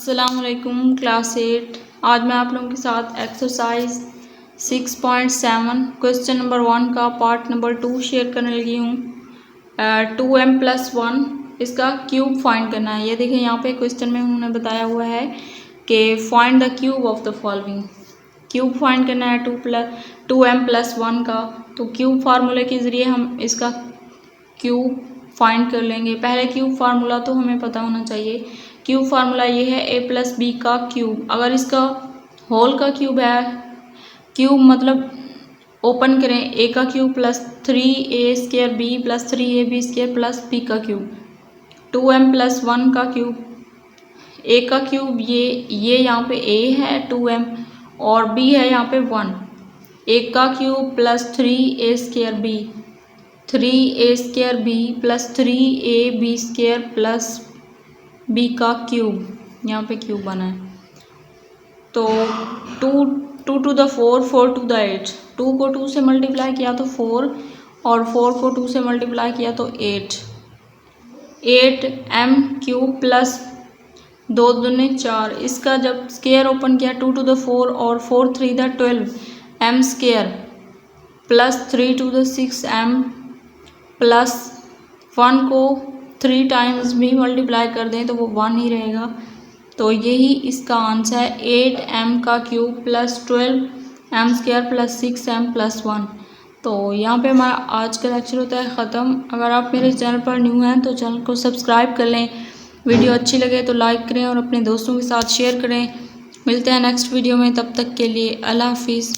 अस्सलामुअलैकुम क्लास 8। आज मैं आप लोगों के साथ एक्सरसाइज 6.7 क्वेश्चन नंबर 1 का पार्ट नंबर 2 शेयर करने लगी हूँ। 2m+1 इसका क्यूब फाइंड करना है। ये देखिए यहाँ पे क्वेश्चन में उन्होंने बताया हुआ है कि find the cube of the following. Cube find करना है 2m+1 का। तो क्यूब फार्मूले के ज़रिए हम इसका क्यूब फाइंड कर लेंगे। पहले क्यूब फार्मूला तो हमें पता होना चाहिए। क्यूब फार्मूला ये है a+b का क्यूब। अगर इसका होल का क्यूब है, क्यूब मतलब ओपन करें, a का cube plus 3a² b plus 3ab² plus b का क्यूब। 2m+1 का क्यूब, a का क्यूब ये यहाँ पे a है 2m और b है यहाँ पे 1। a का cube plus 3a² b, 3a² b plus 3ab² plus b का क्यूब, यहाँ पे क्यूब बना है। तो 2 to the 4, 4 to the 8, 2 को 2 से मल्टीप्लाई किया तो 4 और 4 को 2 से मल्टीप्लाई किया तो 8। 8m क्यूब प्लस 2 दूनी 4। इसका जब स्क्वायर ओपन किया 2 to the 4 और 4 3 the 12 m² plus 3 to the 6m plus 1 को 3 टाइम्स भी मल्टीप्लाई कर दें तो वो 1 ही रहेगा। तो यही इसका आंसर है 8m का cube plus 12m² plus 6m plus 1। तो यहाँ पे हमारा आज का लेक्चर होता है ख़त्म। अगर आप मेरे चैनल पर न्यू हैं तो चैनल को सब्सक्राइब कर लें। वीडियो अच्छी लगे तो लाइक करें और अपने दोस्तों के साथ शेयर करें। मिलते हैं नेक्स्ट वीडियो में, तब तक के लिए अल्लाह हाफिज़।